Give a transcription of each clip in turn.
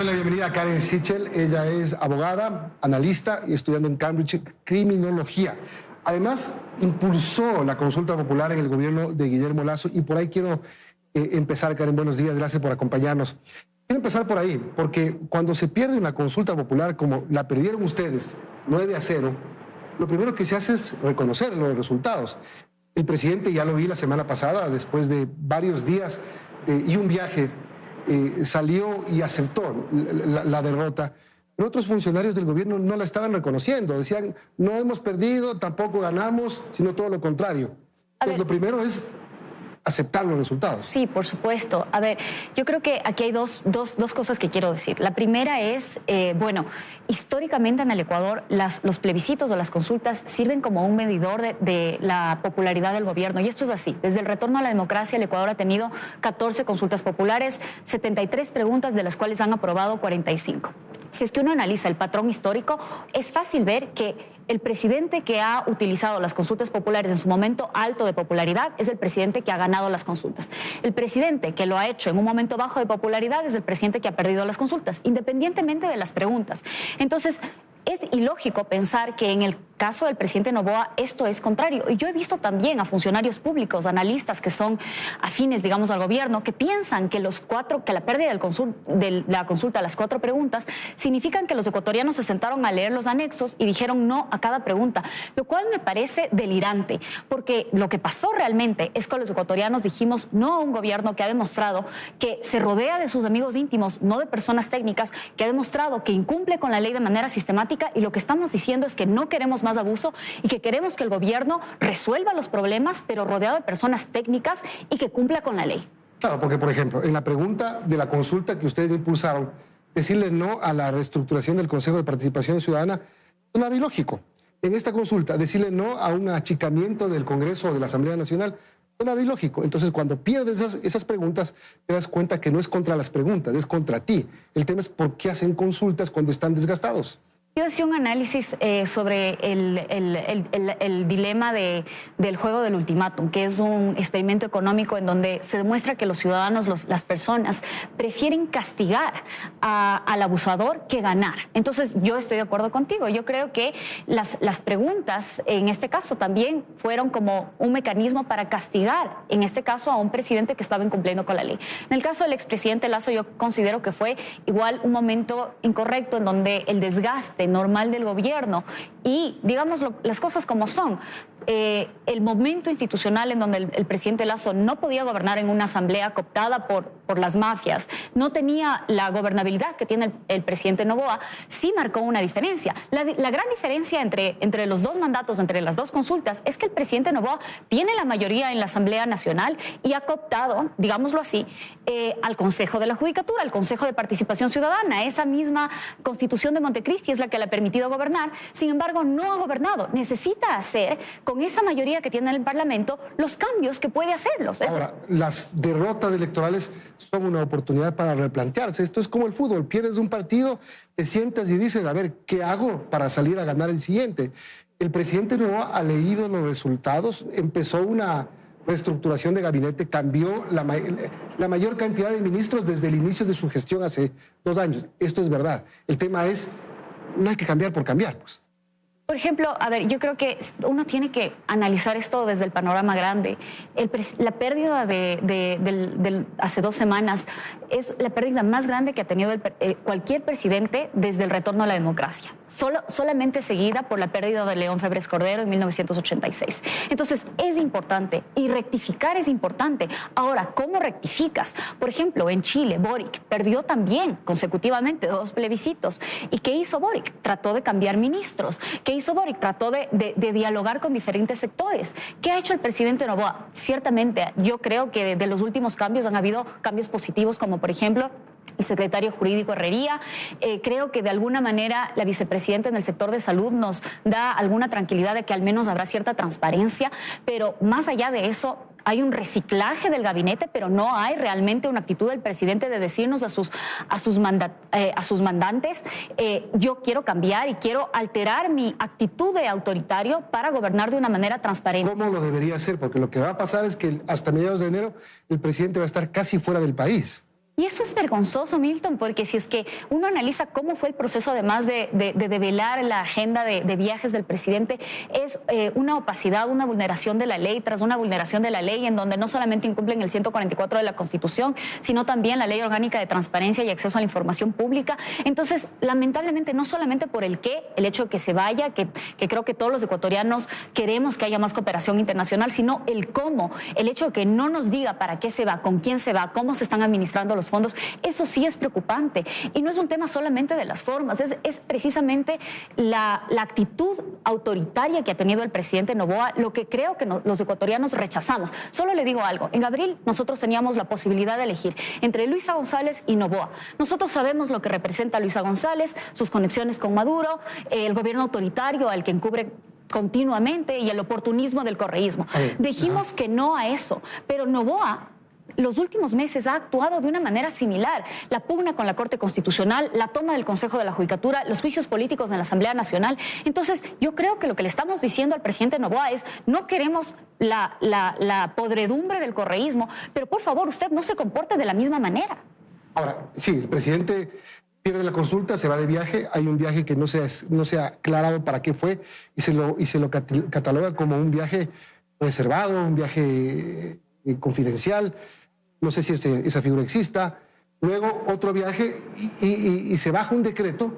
La bienvenida a Karen Sichel. Ella es abogada, analista y estudiando en Cambridge criminología. Además, impulsó la consulta popular en el gobierno de Guillermo Lasso y por ahí quiero empezar. Karen, buenos días, gracias por acompañarnos. Quiero empezar por ahí, porque cuando se pierde una consulta popular como la perdieron ustedes, 9-0, lo primero que se hace es reconocer los resultados. El presidente, ya lo vi la semana pasada, después de varios días y un viaje, salió y aceptó la derrota. Pero otros funcionarios del gobierno no la estaban reconociendo. Decían, no hemos perdido, tampoco ganamos, sino todo lo contrario. Entonces, lo primero es aceptar los resultados. Sí, por supuesto. A ver, yo creo que aquí hay dos cosas que quiero decir. La primera es, bueno, históricamente en el Ecuador los plebiscitos o las consultas sirven como un medidor de la popularidad del gobierno. Y esto es así. Desde el retorno a la democracia, el Ecuador ha tenido 14 consultas populares, 73 preguntas, de las cuales han aprobado 45. Si es que uno analiza el patrón histórico, es fácil ver que el presidente que ha utilizado las consultas populares en su momento alto de popularidad es el presidente que ha ganado las consultas. El presidente que lo ha hecho en un momento bajo de popularidad es el presidente que ha perdido las consultas, independientemente de las preguntas. Entonces, es ilógico pensar que en el caso del presidente Noboa esto es contrario. Y yo he visto también a funcionarios públicos, analistas que son afines, digamos, al gobierno, que piensan que la pérdida de la consulta a las 4 preguntas significan que los ecuatorianos se sentaron a leer los anexos y dijeron no a cada pregunta, lo cual me parece delirante, porque lo que pasó realmente es que los ecuatorianos dijimos no a un gobierno que ha demostrado que se rodea de sus amigos íntimos, no de personas técnicas, que ha demostrado que incumple con la ley de manera sistemática, y lo que estamos diciendo es que no queremos más abuso y que queremos que el gobierno resuelva los problemas, pero rodeado de personas técnicas y que cumpla con la ley. Claro, porque, por ejemplo, en la pregunta de la consulta que ustedes impulsaron, decirle no a la reestructuración del Consejo de Participación Ciudadana sonaba ilógico. En esta consulta, decirle no a un achicamiento del Congreso o de la Asamblea Nacional sonaba ilógico. Entonces, cuando pierdes esas preguntas, te das cuenta que no es contra las preguntas, es contra ti. El tema es por qué hacen consultas cuando están desgastados. Yo hacía un análisis sobre el dilema del juego del ultimátum, que es un experimento económico en donde se demuestra que los ciudadanos, las personas, prefieren castigar al abusador que ganar. Entonces, yo estoy de acuerdo contigo. Yo creo que las preguntas, en este caso, también fueron como un mecanismo para castigar, en este caso, a un presidente que estaba incumpliendo con la ley. En el caso del expresidente Lasso, yo considero que fue igual un momento incorrecto en donde el desgaste normal del gobierno y, digamos, las cosas como son. El momento institucional en donde el presidente Lasso no podía gobernar en una asamblea cooptada por las mafias, no tenía la gobernabilidad que tiene el presidente Noboa, sí marcó una diferencia. La gran diferencia entre los dos mandatos, entre las dos consultas, es que el presidente Noboa tiene la mayoría en la Asamblea Nacional y ha cooptado, digámoslo así, al Consejo de la Judicatura, al Consejo de Participación Ciudadana. Esa misma Constitución de Montecristi es la que le ha permitido gobernar, sin embargo no ha gobernado. Necesita hacer con esa mayoría que tiene en el Parlamento los cambios que puede hacerlos. Ahora, las derrotas electorales son una oportunidad para replantearse. Esto es como el fútbol. Pierdes un partido, te sientas y dices, a ver, ¿qué hago para salir a ganar el siguiente? El presidente no ha leído los resultados, empezó una reestructuración de gabinete, cambió la mayor cantidad de ministros desde el inicio de su gestión hace 2 años. Esto es verdad. El tema es, no hay que cambiar por cambiar, pues. Por ejemplo, a ver, yo creo que uno tiene que analizar esto desde el panorama grande. La pérdida de hace 2 semanas es la pérdida más grande que ha tenido cualquier presidente desde el retorno a la democracia, solamente seguida por la pérdida de León Febres Cordero en 1986. Entonces, es importante y rectificar es importante. Ahora, ¿cómo rectificas? Por ejemplo, en Chile, Boric perdió también consecutivamente 2 plebiscitos. ¿Y qué hizo Boric? Trató de cambiar ministros. ¿Qué hizo Boric? Trató de dialogar con diferentes sectores. ¿Qué ha hecho el presidente Noboa? Ciertamente, yo creo que de los últimos cambios han habido cambios positivos, como por ejemplo el secretario jurídico Herrería. Creo que de alguna manera la vicepresidenta en el sector de salud nos da alguna tranquilidad de que al menos habrá cierta transparencia, pero más allá de eso, hay un reciclaje del gabinete, pero no hay realmente una actitud del presidente de decirnos a sus mandantes, yo quiero cambiar y quiero alterar mi actitud de autoritario para gobernar de una manera transparente. ¿Cómo lo debería hacer? Porque lo que va a pasar es que hasta mediados de enero el presidente va a estar casi fuera del país. Y eso es vergonzoso, Milton, porque si es que uno analiza cómo fue el proceso, además de develar la agenda de viajes del presidente, es una opacidad, una vulneración de la ley tras una vulneración de la ley, en donde no solamente incumplen el 144 de la Constitución, sino también la Ley Orgánica de Transparencia y Acceso a la Información Pública. Entonces, lamentablemente, no solamente por el qué, el hecho de que se vaya, que creo que todos los ecuatorianos queremos que haya más cooperación internacional, sino el cómo, el hecho de que no nos diga para qué se va, con quién se va, cómo se están administrando los fondos, eso sí es preocupante. Y no es un tema solamente de las formas, es precisamente la actitud autoritaria que ha tenido el presidente Noboa, lo que creo que los ecuatorianos rechazamos. Solo le digo algo, en abril nosotros teníamos la posibilidad de elegir entre Luisa González y Noboa. Nosotros sabemos lo que representa Luisa González, sus conexiones con Maduro, el gobierno autoritario al que encubre continuamente y el oportunismo del correísmo. Dijimos que no a eso, pero Noboa los últimos meses ha actuado de una manera similar. La pugna con la Corte Constitucional, la toma del Consejo de la Judicatura, los juicios políticos en la Asamblea Nacional. Entonces, yo creo que lo que le estamos diciendo al presidente Noboa es: no queremos la podredumbre del correísmo, pero por favor, usted no se comporte de la misma manera. Ahora, sí, el presidente pierde la consulta, se va de viaje. Hay un viaje que no se ha aclarado para qué fue y se lo cataloga como un viaje reservado, un viaje confidencial. No sé si esa figura exista. Luego otro viaje y se baja un decreto,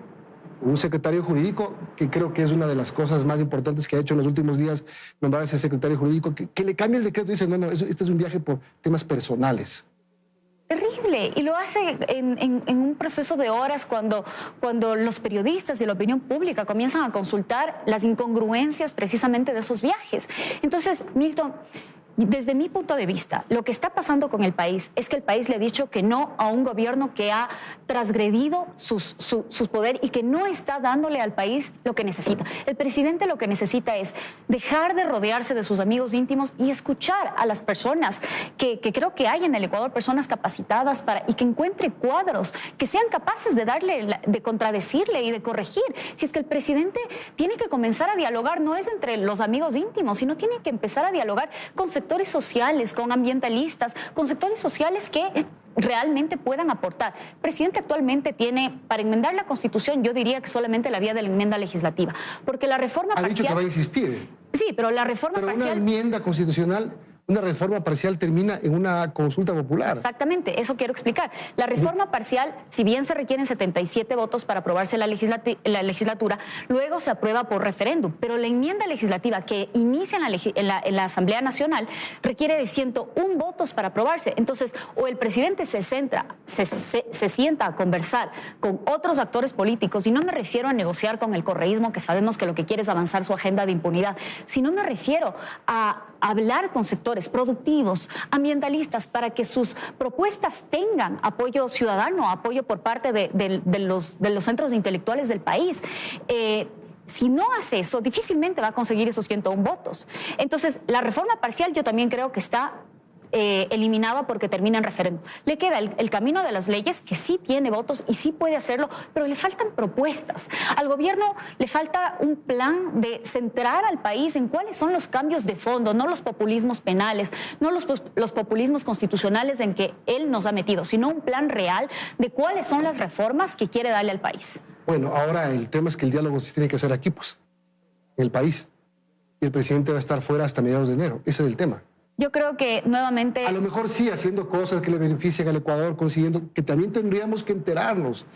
un secretario jurídico, que creo que es una de las cosas más importantes que ha hecho en los últimos días, nombrar a ese secretario jurídico, que le cambia el decreto y dice: no, este es un viaje por temas personales. Terrible, y lo hace en un proceso de horas cuando los periodistas y la opinión pública comienzan a consultar las incongruencias precisamente de esos viajes. Entonces, Milton, desde mi punto de vista, lo que está pasando con el país es que el país le ha dicho que no a un gobierno que ha transgredido sus poderes y que no está dándole al país lo que necesita. El presidente lo que necesita es dejar de rodearse de sus amigos íntimos y escuchar a las personas que creo que hay en el Ecuador, personas capacitadas y que encuentre cuadros que sean capaces de contradecirle y de corregir. Si es que el presidente tiene que comenzar a dialogar, no es entre los amigos íntimos, sino tiene que empezar a dialogar con sectores sociales, con ambientalistas, con sectores sociales que realmente puedan aportar. El presidente actualmente tiene, para enmendar la Constitución, yo diría que solamente la vía de la enmienda legislativa, porque la reforma parcial... Ha dicho que va a insistir. Sí, pero la reforma parcial... Una enmienda constitucional... Una reforma parcial termina en una consulta popular. Exactamente, eso quiero explicar. La reforma parcial, si bien se requieren 77 votos para aprobarse la legislatura, luego se aprueba por referéndum. Pero la enmienda legislativa que inicia en la Asamblea Nacional requiere de 101 votos para aprobarse. Entonces, o el presidente se sienta a conversar con otros actores políticos, y no me refiero a negociar con el correísmo, que sabemos que lo que quiere es avanzar su agenda de impunidad, sino me refiero a hablar con sectores productivos, ambientalistas, para que sus propuestas tengan apoyo ciudadano, apoyo por parte de los centros intelectuales del país. Si no hace eso, difícilmente va a conseguir esos 101 votos. Entonces, la reforma parcial yo también creo que está eliminada porque termina en referéndum. Le queda el camino de las leyes, que sí tiene votos y sí puede hacerlo, pero le faltan propuestas. Al gobierno le falta un plan de centrar al país en cuáles son los cambios de fondo, no los populismos penales, no los populismos constitucionales en que él nos ha metido, sino un plan real de cuáles son las reformas que quiere darle al país. Bueno, ahora el tema es que el diálogo se tiene que hacer aquí, pues, en el país. Y el presidente va a estar fuera hasta mediados de enero. Ese es el tema. Yo creo que nuevamente... A lo mejor sí, haciendo cosas que le beneficien al Ecuador, consiguiendo, que también tendríamos que enterarnos.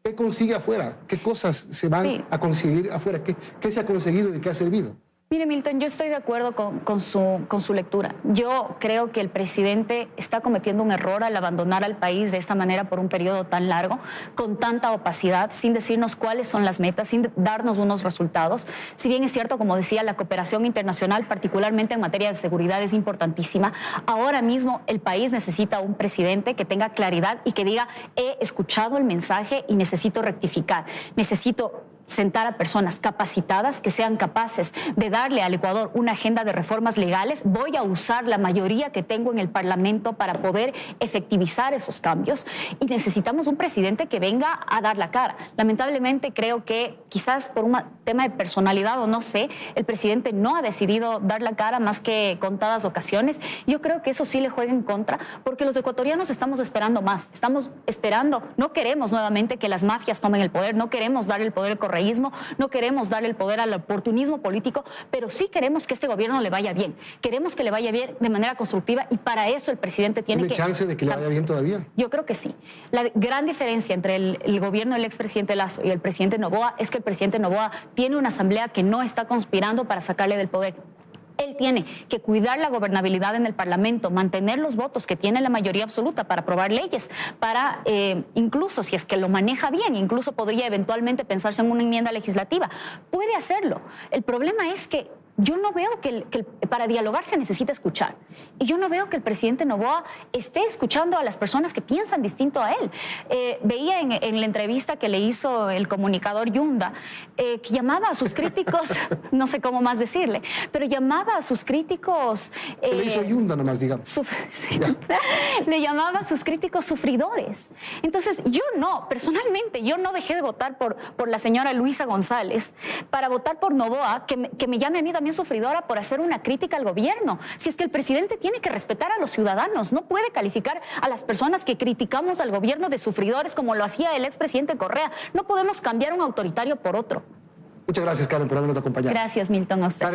¿Qué consigue afuera? ¿Qué cosas se van a conseguir afuera? ¿Qué se ha conseguido y de qué ha servido? Mire, Milton, yo estoy de acuerdo con su lectura. Yo creo que el presidente está cometiendo un error al abandonar al país de esta manera por un periodo tan largo, con tanta opacidad, sin decirnos cuáles son las metas, sin darnos unos resultados. Si bien es cierto, como decía, la cooperación internacional, particularmente en materia de seguridad, es importantísima, ahora mismo el país necesita un presidente que tenga claridad y que diga: he escuchado el mensaje y necesito rectificar, necesito sentar a personas capacitadas que sean capaces de darle al Ecuador una agenda de reformas legales. Voy a usar la mayoría que tengo en el Parlamento para poder efectivizar esos cambios y necesitamos un presidente que venga a dar la cara. Lamentablemente creo que quizás por un tema de personalidad o no sé, el presidente no ha decidido dar la cara más que contadas ocasiones. Yo creo que eso sí le juega en contra porque los ecuatorianos estamos esperando más, estamos esperando, no queremos nuevamente que las mafias tomen el poder, no queremos dar el poder al correísmo, no queremos darle el poder al oportunismo político, pero sí queremos que este gobierno le vaya bien. Queremos que le vaya bien de manera constructiva y para eso el presidente tiene ¿Tiene chance de que le vaya bien todavía? Yo creo que sí. La gran diferencia entre el gobierno del expresidente Lasso y el presidente Noboa es que el presidente Noboa tiene una asamblea que no está conspirando para sacarle del poder. Él tiene que cuidar la gobernabilidad en el Parlamento, mantener los votos que tiene la mayoría absoluta para aprobar leyes, para incluso si es que lo maneja bien, incluso podría eventualmente pensarse en una enmienda legislativa. Puede hacerlo. El problema es que yo no veo que para dialogar se necesita escuchar. Y yo no veo que el presidente Noboa esté escuchando a las personas que piensan distinto a él. Veía en la entrevista que le hizo el comunicador Yunda, que llamaba a sus críticos, no sé cómo más decirle, pero llamaba a sus críticos... le hizo Yunda nomás, digamos. Sí. Le llamaba a sus críticos sufridores. Entonces, personalmente, yo no dejé de votar por la señora Luisa González para votar por Noboa, que me llame a mí también sufridora por hacer una crítica al gobierno. Si es que el presidente tiene que respetar a los ciudadanos, no puede calificar a las personas que criticamos al gobierno de sufridores como lo hacía el expresidente Correa. No podemos cambiar un autoritario por otro. Muchas gracias, Karen, por habernos acompañado. Gracias, Milton, a usted.